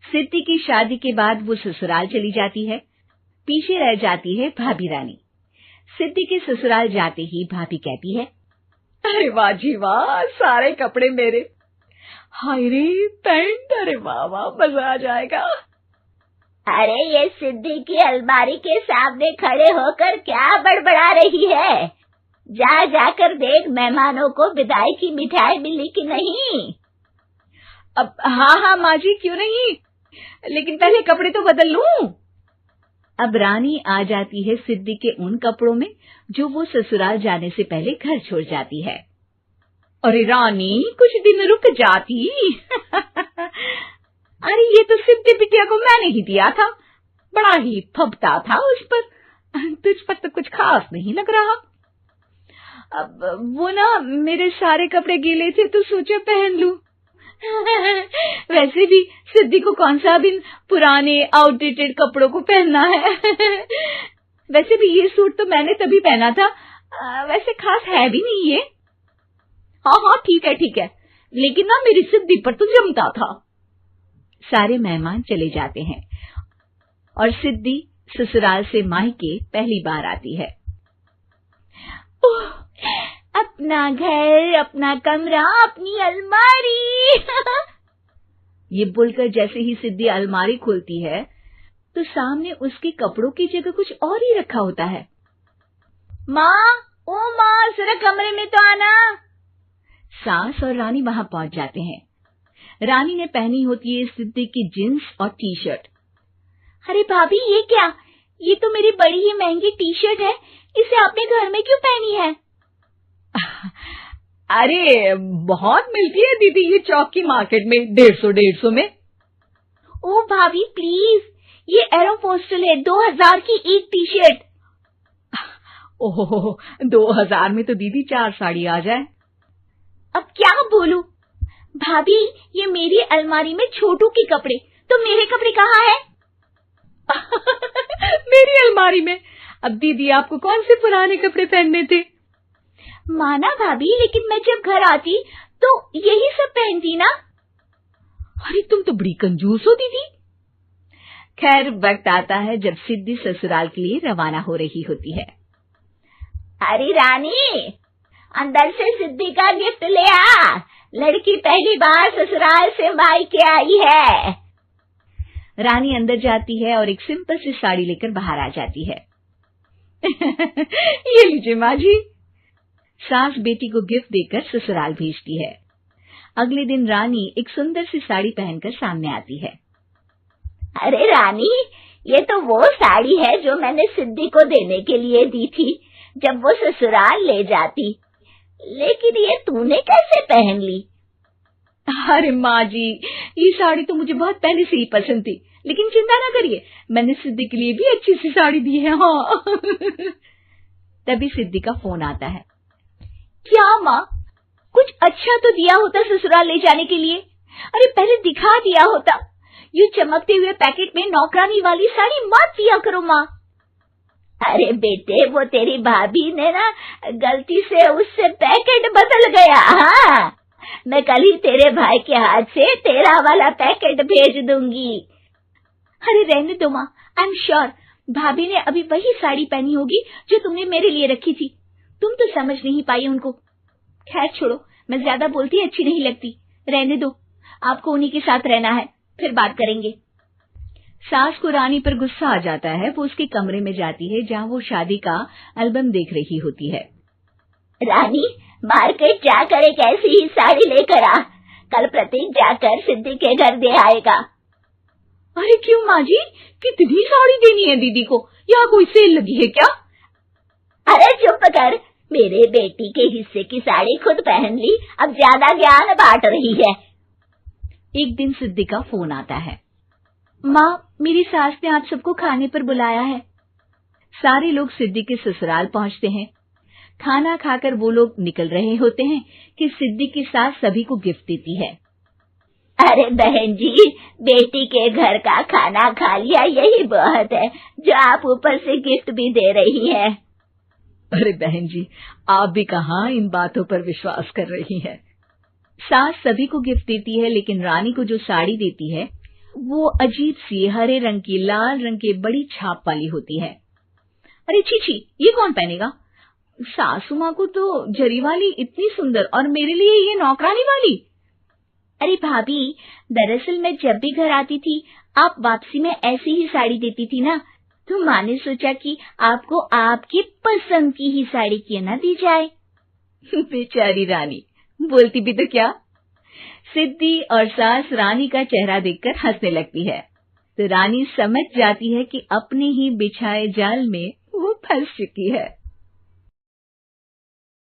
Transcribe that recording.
सिद्धि की शादी के बाद वो ससुराल चली जाती है। पीछे रह जाती है भाभी रानी। सिद्धि के ससुराल जाते ही भाभी कहती है, अरे वाह जी वाह, सारे कपड़े मेरे। हाय रे पैंट, अरे वाह वाह, मजा आ जाएगा। अरे ये सिद्धि की अलमारी के सामने खड़े होकर क्या बड़बड़ा रही है? जाकर देख मेहमानों को विदाई की मिठाई मिली कि नहीं। अब हाँ माँ जी, क्यों नहीं, लेकिन पहले कपड़े तो बदल लूं। अब रानी आ जाती है सिद्धि के उन कपड़ों में जो वो ससुराल जाने से पहले घर छोड़ जाती है। अरे रानी, कुछ दिन रुक जाती। अरे ये तो सिद्धि बिटिया को मैंने ही दिया था, बड़ा ही फबता था उस पर, तुझ पर तो कुछ खास नहीं लग रहा। अब वो ना मेरे सारे कपड़े गीले थे तो सोचा पहन लूं। वैसे भी सिद्धि को कौन सा भी पुराने आउटडेटेड कपड़ों को पहनना है। वैसे भी ये सूट तो मैंने तभी पहना था, वैसे खास है भी नहीं ये। हाँ ठीक है, लेकिन ना मेरी सिद्धि पर तो जमता था। सारे मेहमान चले जाते हैं और सिद्धि ससुराल से मायके पहली बार आती है। अपना घर, अपना कमरा, अपनी अलमारी। ये बोलकर जैसे ही सिद्धि अलमारी खोलती है तो सामने उसके कपड़ों की जगह कुछ और ही रखा होता है। माँ, जरा कमरे में तो आना। सास और रानी वहां पहुंच जाते हैं। रानी ने पहनी होती है सिद्धि की जींस और टी शर्ट। अरे भाभी, ये क्या? ये तो मेरी बड़ी ही महंगी टी शर्ट है, इसे आपने घर में क्यों पहनी है? अरे बहुत मिलती है दीदी ये चौक की मार्केट में, 150 में। ओ भाभी प्लीज, ये एरोपोस्टल है, 2000 की एक टी शर्ट। ओहो, 2000 में तो दीदी 4 साड़ी आ जाए। अब क्या बोलूं? भाभी, ये मेरी अलमारी में छोटू के कपड़े, तो मेरे कपड़े कहाँ हैं? मेरी अलमारी में? अब दीदी आपको कौन से पुराने कपड़े पहनने थे? माना भाभी, लेकिन मैं जब घर आती तो यही सब पहनती ना। अरे तुम तो बड़ी कंजूस हो दीदी। खैर, वक्त आता है जब सिद्धि ससुराल के लिए रवाना हो रही होती है। अरे रानी, अंदर से सिद्धि का गिफ्ट ले आ, लड़की पहली बार ससुराल से मायके आई है। रानी अंदर जाती है और एक सिंपल सी साड़ी लेकर बाहर आ जाती है। ये लीजिए माँ जी। सास बेटी को गिफ्ट देकर ससुराल भेजती है। अगले दिन रानी एक सुंदर सी साड़ी पहनकर सामने आती है। अरे रानी, ये तो वो साड़ी है जो मैंने सिद्धि को देने के लिए दी थी जब वो ससुराल ले जाती, लेकिन ये तूने कैसे पहन ली? अरे माँ जी, ये साड़ी तो मुझे बहुत पहले से ही पसंद थी, लेकिन चिंता ना करिए, मैंने सिद्धि के लिए भी अच्छी सी साड़ी दी है। हाँ। तभी सिद्धि का फोन आता है। क्या माँ, कुछ अच्छा तो दिया होता ससुराल ले जाने के लिए। अरे पहले दिखा दिया होता। यूं चमकते हुए पैकेट में नौकरानी वाली साड़ी मत दिया करो माँ। अरे बेटे, वो तेरी भाभी ने ना गलती से उससे पैकेट बदल गया। हाँ, मैं कल ही तेरे भाई के हाथ से तेरा वाला पैकेट भेज दूंगी। अरे रहने दो माँ, आई एम श्योर भाभी ने अभी वही साड़ी पहनी होगी जो तुमने मेरे लिए रखी थी। तुम तो समझ नहीं पाई उनको। खैर छोड़ो, मैं ज्यादा बोलती अच्छी नहीं लगती, रहने दो, आपको उन्हीं के साथ रहना है, फिर बात करेंगे। सास को रानी पर गुस्सा आ जाता है। वो उसके कमरे में जाती है जहाँ वो शादी का एल्बम देख रही होती है। रानी, मार्केट जाकर एक ऐसी ही साड़ी लेकर आ, कल प्रतीक जाकर सिद्धि के घर दे आएगा। अरे क्यों माँ जी, कितनी साड़ी देनी है दीदी को? यहाँ कोई सेल लगी है क्या? अरे चुप कर, मेरे बेटी के हिस्से की साड़ी खुद पहन ली, अब ज्यादा ज्ञान बांट रही है। एक दिन सिद्धि का फोन आता है। माँ, मेरी सास ने आप सबको खाने पर बुलाया है। सारे लोग सिद्धि के ससुराल पहुंचते हैं। खाना खाकर वो लोग निकल रहे होते हैं कि सिद्धि की सास सभी को गिफ्ट देती है। अरे बहन जी, बेटी के घर का खाना खा लिया, यही बहुत है जो आप ऊपर से गिफ्ट भी दे रही है। अरे बहन जी, आप भी कहाँ इन बातों पर विश्वास कर रही हैं। सास सभी को गिफ्ट देती है, लेकिन रानी को जो साड़ी देती है वो अजीब सी हरे रंग की लाल रंग के बड़ी छाप वाली होती है। अरे छी, ये कौन पहनेगा? सासू माँ को तो जरी वाली इतनी सुंदर, और मेरे लिए ये नौकरानी वाली। अरे भाभी, दरअसल मैं जब भी घर आती थी आप वापसी में ऐसी ही साड़ी देती थी ना, तो माँ ने सोचा कि आपको आपकी पसंद की ही साड़ी क्यों ना दी जाए। बेचारी रानी, बोलती भी तो क्या। सिद्धि और सास रानी का चेहरा देखकर हंसने लगती है, तो रानी समझ जाती है कि अपने ही बिछाए जाल में वो फंस चुकी है।